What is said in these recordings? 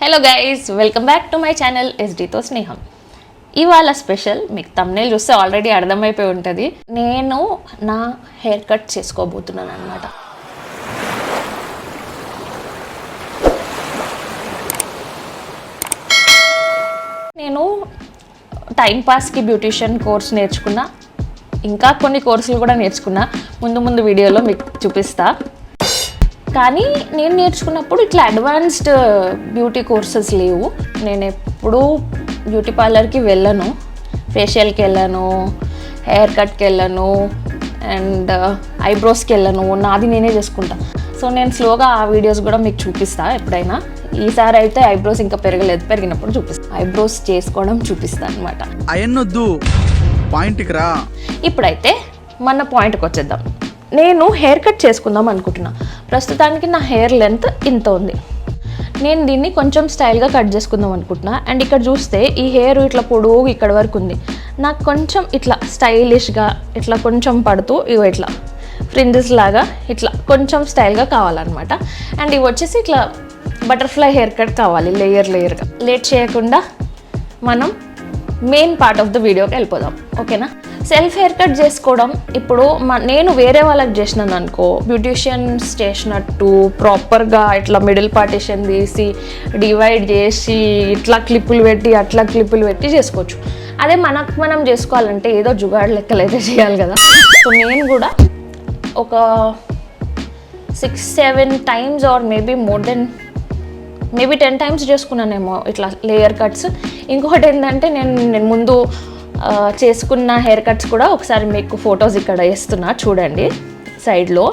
Hello guys, welcome back to my channel ఎస్డితో స్నేహం. ఇవాళ స్పెషల్ మీకు తమ్నేల్ చూస్తే ఆల్రెడీ అర్థమైపోయి ఉంటుంది. నేను నా హెయిర్ కట్ చేసుకోబోతున్నాను అనమాట. నేను టైంపాస్కి బ్యూటిషియన్ కోర్స్ నేర్చుకున్నా, ఇంకా కొన్ని కోర్సులు కూడా నేర్చుకున్నా. ముందు వీడియోలో మీకు చూపిస్తా. కానీ నేను నేర్చుకున్నప్పుడు ఇట్లా అడ్వాన్స్డ్ బ్యూటీ కోర్సెస్ లేవు. నేను ఎప్పుడూ బ్యూటీ పార్లర్కి వెళ్ళను, ఫేషియల్కి వెళ్ళను, హెయిర్ కట్కి వెళ్ళను, అండ్ ఐబ్రోస్కి వెళ్ళను. నాది నేనే చేసుకుంటా. సో నేను స్లోగా ఆ వీడియోస్ కూడా మీకు చూపిస్తా ఎప్పుడైనా. ఈసారి అయితే ఐబ్రోస్ ఇంకా పెరగలేదు, పెరిగినప్పుడు చూపిస్తా. ఐబ్రోస్ చేసుకోవడం చూపిస్తా అనమాట. అయన్నొద్దు, పాయింట్కి రా. ఇప్పుడైతే మన పాయింట్కి వచ్చేద్దాం. నేను హెయిర్ కట్ చేసుకుందాం అనుకుంటున్నా. ప్రస్తుతానికి నా హెయిర్ లెంత్ ఇంత ఉంది. నేను దీన్ని కొంచెం స్టైల్గా కట్ చేసుకుందాం అనుకుంటున్నా. అండ్ ఇక్కడ చూస్తే ఈ హెయిర్ ఇట్లా పొడుగు ఇక్కడ వరకు ఉంది. నాకు కొంచెం ఇట్లా స్టైలిష్గా ఇట్లా కొంచెం పడుతూ ఇగో ఇట్లా ఫ్రింజెస్ లాగా ఇట్లా కొంచెం స్టైల్గా కావాలన్నమాట. అండ్ ఇవి వచ్చేసి ఇట్లా బటర్ఫ్లై హెయిర్ కట్ కావాలి, లేయర్గా. లేట్ చేయకుండా మనం మెయిన్ పార్ట్ ఆఫ్ ద వీడియోకి వెళ్ళిపోదాం, ఓకేనా? సెల్ఫ్ హెయిర్ కట్ చేసుకోవడం ఇప్పుడు నేను వేరే వాళ్ళకి చేసినాను అనుకో, బ్యూటిషియన్స్ చేసినట్టు ప్రాపర్గా ఇట్లా మిడిల్ పార్టిషన్ తీసి డివైడ్ చేసి ఇట్లా క్లిప్పులు పెట్టి అట్లా క్లిప్పులు పెట్టి చేసుకోవచ్చు. అదే మనం చేసుకోవాలంటే ఏదో జుగాడు లెక్కలు అయితే చేయాలి కదా. సో నేను కూడా ఒక 6-7 times ఆర్ మేబీ 10 times చేసుకున్నానేమో ఇట్లా లేయర్ కట్స్. ఇంకొకటి ఏంటంటే నేను ముందు చేసుకున్న హెయిర్ కట్స్ కూడా ఒకసారి మీకు ఫొటోస్ ఇక్కడ వేస్తున్నా చూడండి సైడ్లో.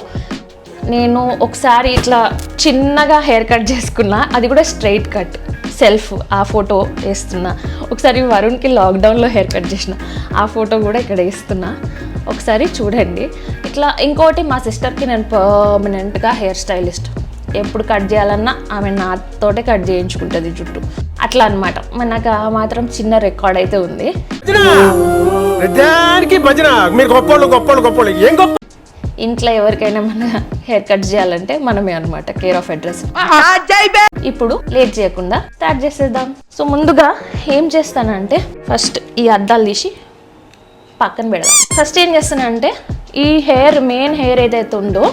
నేను ఒకసారి ఇట్లా చిన్నగా హెయిర్ కట్ చేసుకున్నా, అది కూడా స్ట్రైట్ కట్ సెల్ఫ్. ఆ ఫోటో వేస్తున్నా. ఒకసారి వరుణ్కి లాక్డౌన్లో హెయిర్ కట్ చేసిన ఆ ఫోటో కూడా ఇక్కడ వేస్తున్నా, ఒకసారి చూడండి. ఇట్లా ఇంకోటి మా సిస్టర్కి నేను పర్మనెంట్గా హెయిర్ స్టైలిస్ట్. ఎప్పుడు కట్ చేయాలన్నా ఆమె నాతోటే కట్ చేయించుకుంటుంది జుట్టు, అట్లా అనమాట. నాకు ఆ మాత్రం చిన్న రికార్డ్ అయితే ఉంది. ఇంట్లో ఎవరికైనా మన హెయిర్ కట్ చేయాలంటే మనమే అనమాట కేర్ ఆఫ్ అడ్రస్. ఇప్పుడు లేట్ చేయకుండా స్టార్ట్ చేసేద్దాం. సో ముందుగా ఏం చేస్తానంటే ఫస్ట్ ఈ అద్దాలు తీసి పక్కన పెడదాం. ఫస్ట్ ఏం చేస్తానంటే ఈ మెయిన్ హెయిర్ ఏదైతే ఉందో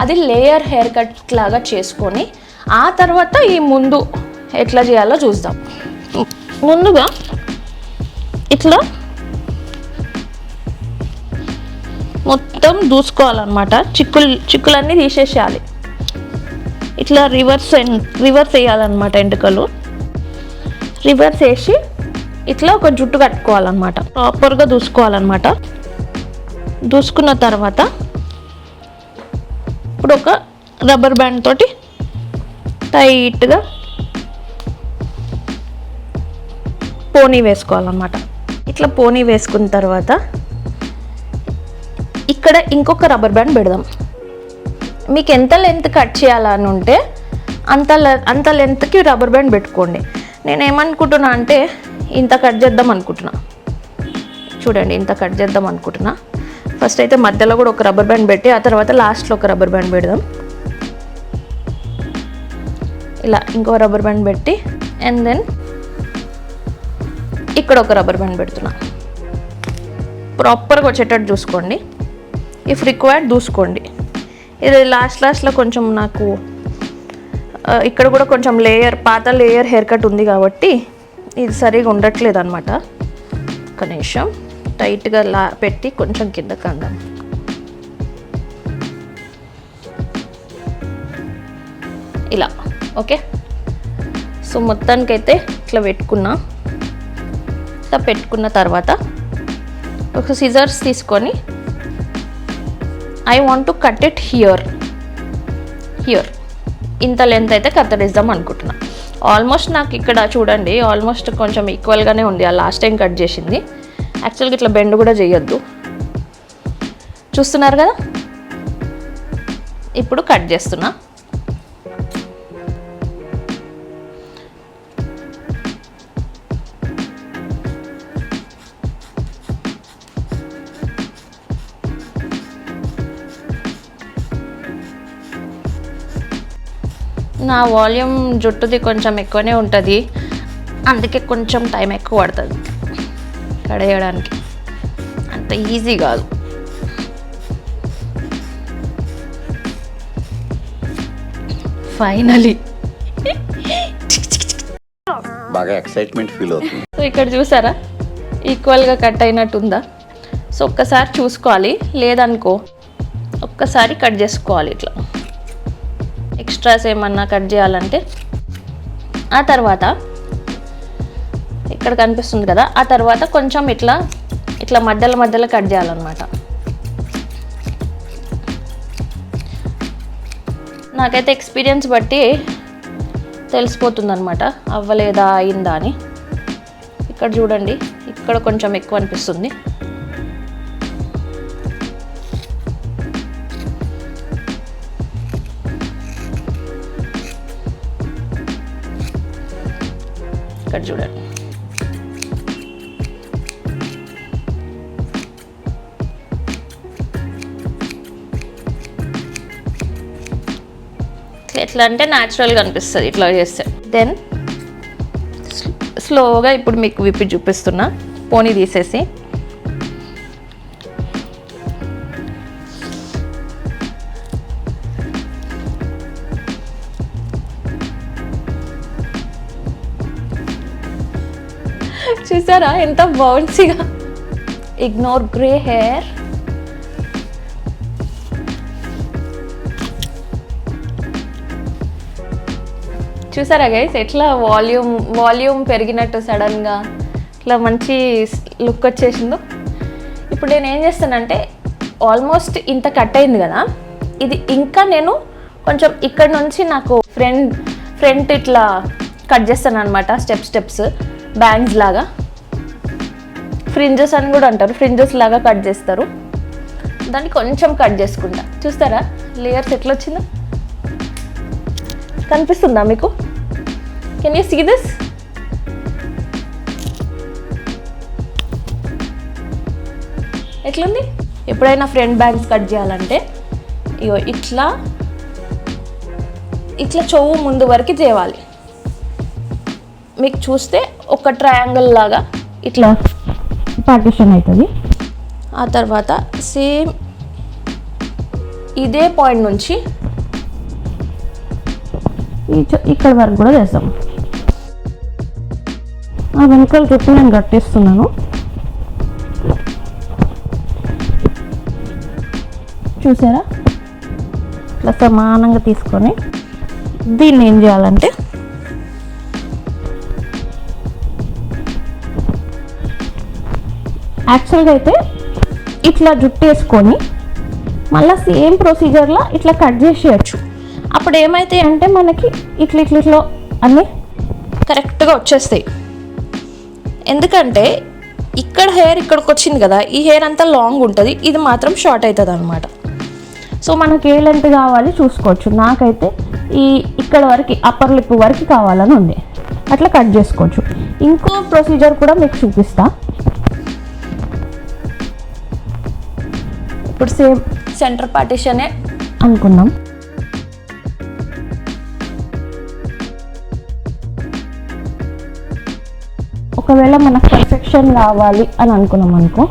అది లేయర్ హెయిర్ కట్ లాగా చేసుకొని ఆ తర్వాత ఈ ముందు ఎట్లా చేయాలో చూద్దాం. ముందుగా ఇట్లా మొత్తం దూసుకోవాలన్నమాట. చిక్కులన్నీ తీసేసేయాలి. ఇట్లా రివర్స్ వేయాలన్నమాట. ఎంటుకలు రివర్స్ వేసి ఇట్లా ఒక జుట్టు కట్టుకోవాలన్నమాట. ప్రాపర్గా దూసుకోవాలన్నమాట. దూసుకున్న తర్వాత ఇప్పుడు ఒక రబ్బర్ బ్యాండ్ తోటి టైట్గా పోనీ వేసుకోవాలన్నమాట. ఇట్లా పోనీ వేసుకున్న తర్వాత ఇక్కడ ఇంకొక రబ్బర్ బ్యాండ్ పెడదాం. మీకు ఎంత లెంత్ కట్ చేయాలని ఉంటే అంత లెంత్కి రబ్బర్ బ్యాండ్ పెట్టుకోండి. నేను ఏమనుకుంటున్నా అంటే ఇంత కట్ చేద్దాం అనుకుంటున్నా. చూడండి, ఇంత కట్ చేద్దాం అనుకుంటున్నా. ఫస్ట్ అయితే మధ్యలో కూడా ఒక రబ్బర్ బ్యాండ్ పెట్టి ఆ తర్వాత లాస్ట్లో ఒక రబ్బర్ బ్యాండ్ పెడదాం. ఇలా ఇంకో రబ్బర్ బ్యాండ్ పెట్టి అండ్ దెన్ ఇక్కడ ఒక రబ్బర్ బ్యాండ్ పెడుతున్నా. ప్రాపర్గా వచ్చేటట్టు చూసుకోండి. ఇఫ్ రిక్వైర్డ్ చూసుకోండి. ఇది లాస్ట్లో కొంచెం నాకు ఇక్కడ కూడా కొంచెం పాత లేయర్ హెయిర్ కట్ ఉంది కాబట్టి ఇది సరిగా ఉండట్లేదు అనమాట. ఒక నిమిషం టైట్గా పెట్టి కొంచెం కిందకి అందాం. ఇలా ఓకే. సో మొత్తానికైతే ఇట్లా పెట్టుకున్న తర్వాత ఒక సిజర్స్ తీసుకొని I want to cut it here. ఇంత లెంత్ అయితే కత్తిరిద్దాం అనుకుంటున్నా. ఆల్మోస్ట్ నాకు ఇక్కడ చూడండి ఆల్మోస్ట్ కొంచెం ఈక్వల్గానే ఉంది ఆ లాస్ట్ టైం కట్ చేసింది. యాక్చువల్గా ఇట్లా బెండ్ కూడా చేయొద్దు. చూస్తున్నారు కదా. ఇప్పుడు కట్ చేస్తున్నా. నా వాల్యూమ్ జుట్టుది కొంచెం ఎక్కువనే ఉంటుంది, అందుకే కొంచెం టైం ఎక్కువ పడుతుంది కడేయడానికి, అంత ఈజీ కాదు. ఫైనలీ బాగా ఎక్సైట్మెంట్ ఫీల్ అవుతుంది. సో ఇక్కడ చూసారా ఈక్వల్గా కట్ అయినట్టుందా? సో ఒక్కసారి చూసుకోవాలి, లేదనుకో ఒక్కసారి కట్ చేసుకోవాలి ఇట్లా. ఎక్స్ట్రాస్ ఏమన్నా కట్ చేయాలంటే ఆ తర్వాత ఇక్కడ కనిపిస్తుంది కదా, ఆ తర్వాత కొంచెం ఇట్లా ఇట్లా మధ్యలో కట్ చేయాలన్నమాట. నాకైతే ఎక్స్పీరియన్స్ బట్టి తెలిసిపోతుంది అనమాట అవ్వలేదా అయిందా అని. ఇక్కడ చూడండి, ఇక్కడ కొంచెం ఎక్కువ అనిపిస్తుంది. ఇక్కడ చూడండి, ఎట్లా అంటే న్యాచురల్గా అనిపిస్తుంది ఇట్లా చేస్తే. దెన్ స్లోగా ఇప్పుడు మీకు విప్పి చూపిస్తున్నా, పోనీ తీసేసి. చూసారా ఎంత బౌన్సీగా. Ignore grey hair. చూసారా గైస్ ఎట్లా వాల్యూమ్ పెరిగినట్టు సడన్గా ఇట్లా మంచి లుక్ వచ్చేసిందో. ఇప్పుడు నేను ఏం చేస్తానంటే ఆల్మోస్ట్ ఇంత కట్ అయింది కదా, ఇది ఇంకా నేను కొంచెం ఇక్కడ నుంచి నాకు ఫ్రంట్ ఇట్లా కట్ చేస్తాను అనమాట, స్టెప్స్ బ్యాంగ్స్ లాగా. ఫ్రింజెస్ అని కూడా అంటారు, ఫ్రింజెస్ లాగా కట్ చేస్తారు. దాన్ని కొంచెం కట్ చేసుకుంటా. చూస్తారా లేయర్స్ ఎట్లా వచ్చిందో? కనిపిస్తుందా మీకు? Can you see this? ఎట్లుంది? ఎప్పుడైనా ఫ్రంట్ బ్యాంగ్స్ కట్ చేయాలంటే ఇగో ఇట్లా చెవు ముందు వరకు చేయాలి. మీకు చూస్తే ఒక ట్రయాంగిల్ లాగా ఇట్లా పార్టిషన్ అవుతుంది. ఆ తర్వాత సేమ్ ఇదే పాయింట్ నుంచి ఇక్కడ వరకు కూడా చేస్తాం. ఆ వెనకాల చుట్టూ నేను కట్టేస్తున్నాను. చూసారా ఇట్లా సమానంగా తీసుకొని దీన్ని ఏం చేయాలంటే యాక్చువల్గా అయితే ఇట్లా జుట్టు వేసుకొని మళ్ళీ సేమ్ ప్రొసీజర్లో ఇట్లా కట్ చేసేయచ్చు. అప్పుడు ఏమైతాయి అంటే మనకి ఇట్లా అన్నీ కరెక్ట్గా వచ్చేస్తాయి. ఎందుకంటే ఇక్కడ హెయిర్ ఇక్కడికి వచ్చింది కదా, ఈ హెయిర్ అంతా లాంగ్ ఉంటుంది, ఇది మాత్రం షార్ట్ అవుతుంది అనమాట. సో మనకి ఏ లెంత్ కావాలి చూసుకోవచ్చు. నాకైతే ఇక్కడ వరకు అప్పర్ లిప్ వరకు కావాలని ఉంది, అట్లా కట్ చేసుకోవచ్చు. ఇంకో ప్రొసీజర్ కూడా మీకు చూపిస్తా. ఇప్పుడు సేమ్ సెంటర్ పార్టిషనే అనుకుందాం. ఒకవేళ మనకు పర్ఫెక్షన్ కావాలి అని అనుకున్నాం అనుకో,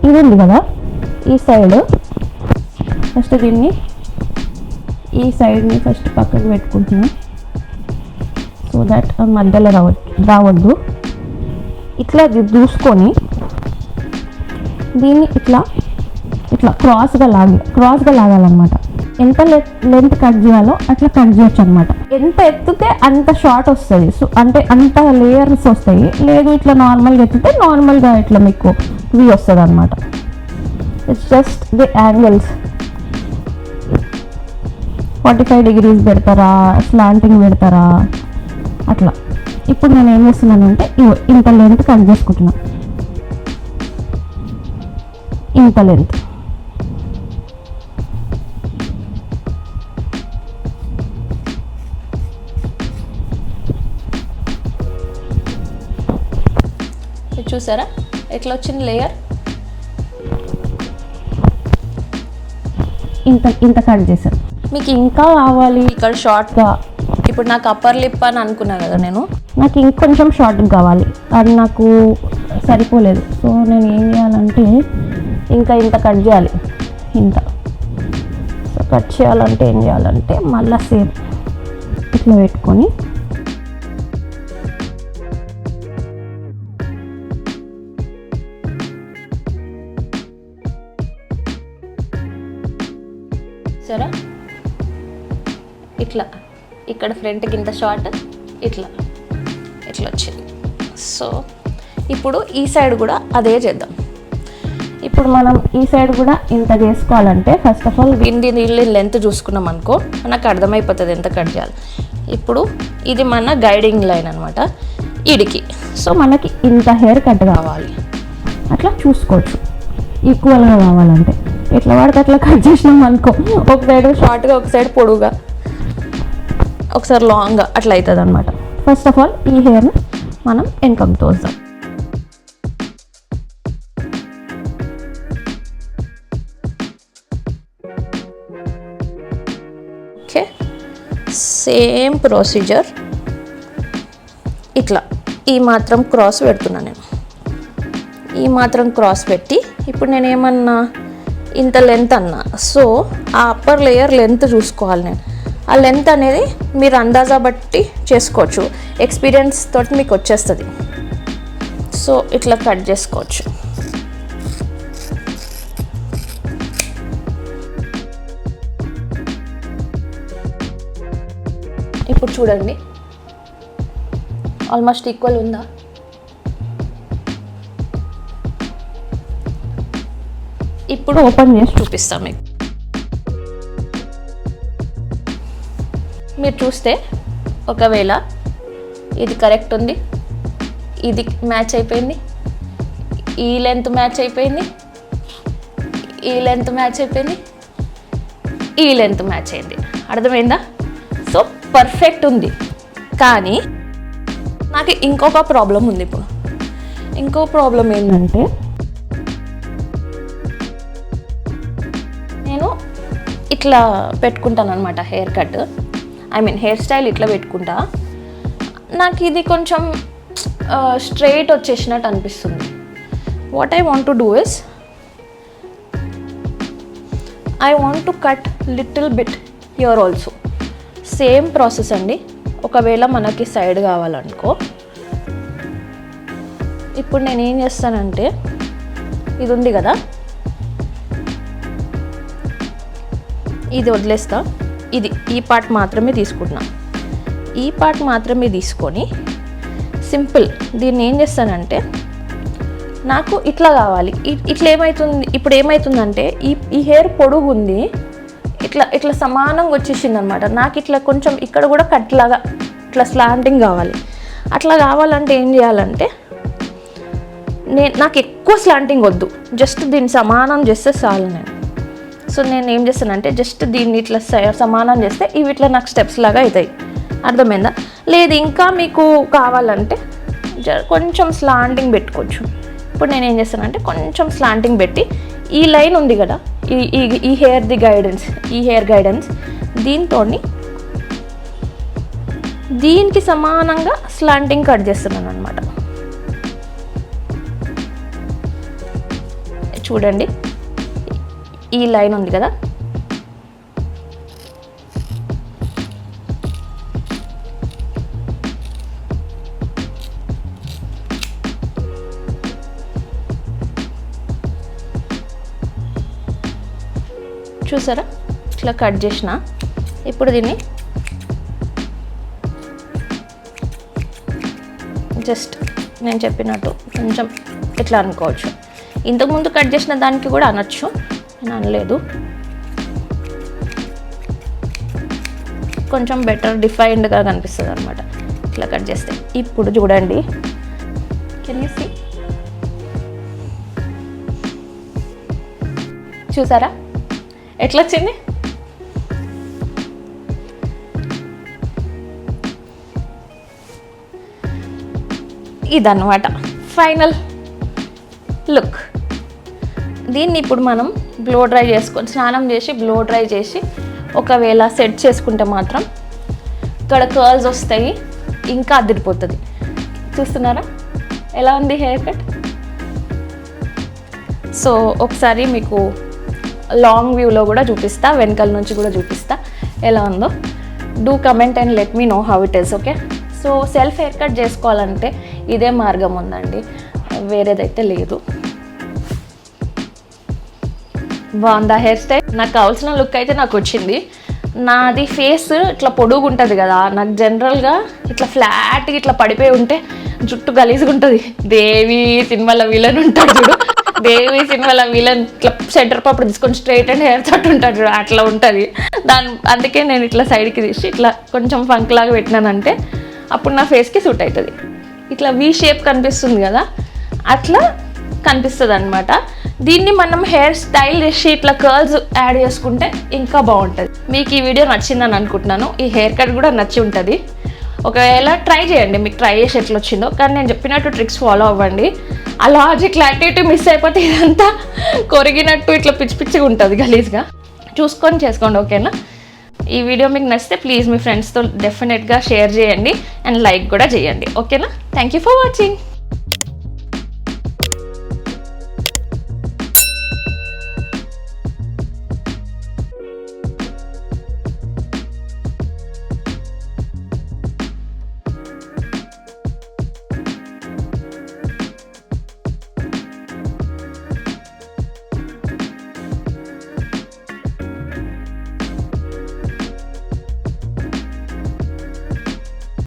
ఇది ఉంది కదా ఈ సైడ్, ఫస్ట్ దీన్ని ఈ సైడ్ని ఫస్ట్ పక్కకు పెట్టుకుంటున్నాం, సో దట్ మధ్యలో రావద్దు. ఇట్లా దూసుకొని దీన్ని ఇట్లా క్రాస్గా లాగాలన్నమాట. ఎంత లెంత్ కట్ చేయాలో అట్లా కట్ చేయొచ్చు అనమాట. ఎంత ఎత్తితే అంత షార్ట్ వస్తుంది, సో అంటే అంత లేయర్స్ వస్తాయి. లేదు ఇట్లా నార్మల్గా ఎత్తితే నార్మల్గా ఇట్లా మీకు వీ వస్తుంది అనమాట. It's just the angles. 45 degrees పెడతారా, స్లాంటింగ్ పెడతారా, అట్లా. ఇప్పుడు నేను ఏం చేస్తున్నానంటే ఇంత లెంత్ కట్ చేసుకుంటున్నా, ఇంత లెంత్. చూసారా ఎట్లా వచ్చింది లేయర్? ఇంత కట్ చేశాను. మీకు ఇంకా కావాలి ఇక్కడ షార్ట్గా, ఇప్పుడు నాకు అప్పర్ లిప్ అని అనుకున్నా కదా నేను, నాకు ఇంకొంచెం షార్ట్గా కావాలి, అది నాకు సరిపోలేదు. సో నేను ఏం చేయాలంటే ఇంకా ఇంత కట్ చేయాలి, ఇంత. సో కట్ చేయాలంటే ఏం చేయాలంటే మళ్ళీ సేమ్ ఇట్లా పెట్టుకొని సరే ఇట్లా ఇక్కడ ఫ్రంట్కి ఇంత షార్ట్ ఇట్లా ఇట్లా వచ్చింది. సో ఇప్పుడు ఈ సైడ్ కూడా అదే చేద్దాం. ఇప్పుడు మనం ఈ సైడ్ కూడా ఇంత చేసుకోవాలంటే ఫస్ట్ ఆఫ్ ఆల్ నీళ్ళు లెంత్ చూసుకున్నాం అనుకో మనకు అర్థమైపోతుంది ఎంత కట్ చేయాలి. ఇప్పుడు ఇది మన గైడింగ్ లైన్ అనమాట ఈడికి. సో మనకి ఇంత హెయిర్ కట్ కావాలి, అట్లా చూసుకోవచ్చు. ఈక్వల్గా కావాలంటే ఎట్లా పడితే అట్లా కట్ చేసినాం అనుకో, ఒక సైడ్ షార్ట్గా ఒక సైడ్ పొడుగా ఒకసారి లాంగ్గా అట్లా అవుతుంది అనమాట. ఫస్ట్ ఆఫ్ ఆల్ ఈ హెయిర్ని మనం వెనకకు తోస్తాం. Okay, same procedure. ఇట్లా ఈ మాత్రం క్రాస్ పెడుతున్నాను నేను, ఈ మాత్రం క్రాస్ పెట్టి ఇప్పుడు నేను ఏమన్నా ఇంత లెంత్ అన్నా. సో ఆ అప్పర్ లేయర్ లెంత్ చూసుకోవాలి నేను. ఆ లెంత్ అనేది మీరు అందాజా బట్టి చేసుకోవచ్చు, ఎక్స్పీరియన్స్ తోటి మీకు వచ్చేస్తుంది. సో ఇట్లా కట్ చేసుకోవచ్చు. ఇప్పుడు చూడండి ఆల్మోస్ట్ ఈక్వల్ ఉందా? ఇప్పుడు ఓపెన్ చేసి చూపిస్తాం మీకు. మీరు చూస్తే ఒకవేళ ఇది కరెక్ట్ ఉంది, ఇది మ్యాచ్ అయిపోయింది, ఈ లెంత్ మ్యాచ్ అయిపోయింది, ఈ లెంత్ మ్యాచ్ అయిపోయింది, ఈ లెంత్ మ్యాచ్ అయింది. అర్థమైందా? సో పర్ఫెక్ట్ ఉంది. కానీ నాకు ఇంకొక ప్రాబ్లం ఉంది. ఇప్పుడు ఇంకో ప్రాబ్లం ఏంటంటే నేను ఇట్లా పెట్టుకుంటాను అనమాట హెయిర్ కట్, హెయిర్ స్టైల్ ఇట్లా పెట్టుకుంటా. నాకు ఇది కొంచెం స్ట్రైట్ వచ్చేసినట్టు అనిపిస్తుంది. What I want to do is I want to cut little bit here also. Same process అండి. ఒకవేళ మనకి సైడ్ కావాలనుకో, ఇప్పుడు నేను ఏం చేస్తానంటే ఇది ఉంది కదా, ఇది వదిలేస్తా. ఈ పార్ట్ మాత్రమే తీసుకుంటున్నా. ఈ పార్ట్ మాత్రమే తీసుకొని సింపుల్ దీన్ని ఏం చేస్తానంటే నాకు ఇట్లా కావాలి. ఇట్లా ఏమవుతుంది, ఇప్పుడు ఏమవుతుందంటే ఈ హెయిర్ పొడుగు ఉంది, ఇట్లా సమానంగా వచ్చేసింది అనమాట. నాకు ఇట్లా కొంచెం ఇక్కడ కూడా కట్ లాగా ఇట్లా స్లాంటింగ్ కావాలి. అట్లా కావాలంటే ఏం చేయాలంటే నాకు ఎక్కువ స్లాంటింగ్ వద్దు, జస్ట్ దీన్ని సమానం చేస్తే చాలు నేను. సో నేను ఏం చేస్తానంటే జస్ట్ దీన్ని ఇట్లా సమానం చేస్తే ఇవి ఇట్లా నాకు స్టెప్స్ లాగా అవుతాయి. అర్థమైందా? లేదు ఇంకా మీకు కావాలంటే కొంచెం స్లాంటింగ్ పెట్టుకోవచ్చు. ఇప్పుడు నేను ఏం చేస్తానంటే కొంచెం స్లాంటింగ్ పెట్టి ఈ లైన్ ఉంది కదా, ఈ హెయిర్ది గైడెన్స్, ఈ హెయిర్ గైడెన్స్ దీనికి సమానంగా స్లాంటింగ్ కట్ చేస్తున్నాను అనమాట. చూడండి ఈ లైన్ ఉంది కదా, చూసారా ఇట్లా కట్ చేసిన. ఇప్పుడు దీన్ని జస్ట్ నేను చెప్పినట్టు కొంచెం ఇట్లా అనుకోవచ్చు. ఇంతకుముందు కట్ చేసిన దానికి కూడా అనొచ్చు, నేను అనలేదు. కొంచెం బెటర్ డిఫైన్డ్గా కనిపిస్తుంది అనమాట ఇట్లా కట్ చేస్తే. ఇప్పుడు చూడండి, కెన్ యూ సీ? చూసారా ఎట్లా వచ్చింది? ఇదన్నమాట ఫైనల్ లుక్. దీన్ని ఇప్పుడు మనం బ్లో డ్రై చేసుకొని, స్నానం చేసి బ్లో డ్రై చేసి ఒకవేళ సెట్ చేసుకుంటే మాత్రం ఇక్కడ కర్ల్స్ వస్తాయి, ఇంకా అదిరిపోతుంది. చూస్తున్నారా ఎలా ఉంది హెయిర్ కట్? సో ఒకసారి మీకు లాంగ్ వ్యూలో కూడా చూపిస్తా, వెనకాల నుంచి కూడా చూపిస్తా ఎలా ఉందో. Do comment and let me know how it is. Okay, so self hair cut చేసుకోవాలంటే ఇదే మార్గం ఉందండి, వేరేదైతే లేదు. బాగుందా హెయిర్ స్టైల్? నాకు కావాల్సిన లుక్ అయితే నాకు వచ్చింది. నాది ఫేస్ ఇట్లా పొడుగు ఉంటుంది కదా, నాకు జనరల్గా ఇట్లా ఫ్లాట్గా ఇట్లా పడిపోయి ఉంటే జుట్టు గలీజ్గా ఉంటుంది. దేవి సినిమాలో విలన్ ఉంటాడు చూడు, దేవి సినిమాలో విలన్ ఇట్లా సెంటర్ పాపడు తీసుకొని స్ట్రైట్ అండ్ హెయిర్ తోటి ఉంటాడు చూడు, అట్లా ఉంటుంది. అందుకే నేను ఇట్లా సైడ్కి తీసి ఇట్లా కొంచెం ఫంక్ లాగా పెట్టినానంటే అప్పుడు నా ఫేస్కి సూట్ అవుతుంది. ఇట్లా వీ షేప్ కనిపిస్తుంది కదా, అట్లా కనిపిస్తుంది అనమాట. దీన్ని మనం హెయిర్ స్టైల్ చేసి ఇట్లా కర్ల్స్ యాడ్ చేసుకుంటే ఇంకా బాగుంటుంది. మీకు ఈ వీడియో నచ్చిందని అనుకుంటున్నాను, ఈ హెయిర్ కట్ కూడా నచ్చి ఉంటుంది. ఒకవేళ ట్రై చేయండి, మీకు ట్రై చేసి ఎట్లా వచ్చిందో. కానీ నేను చెప్పినట్టు ట్రిక్స్ ఫాలో అవ్వండి. ఆ లాజిక్ యాక్టివిటీ మిస్ అయిపోతే ఇదంతా కొరిగినట్టు ఇట్లా పిచ్చి పిచ్చిగా ఉంటుంది, గలీజ్గా. చూసుకొని చేసుకోండి, ఓకేనా? ఈ వీడియో మీకు నచ్చితే ప్లీజ్ మీ ఫ్రెండ్స్తో డెఫినెట్గా షేర్ చేయండి అండ్ లైక్ కూడా చేయండి, ఓకేనా? Thank you for watching.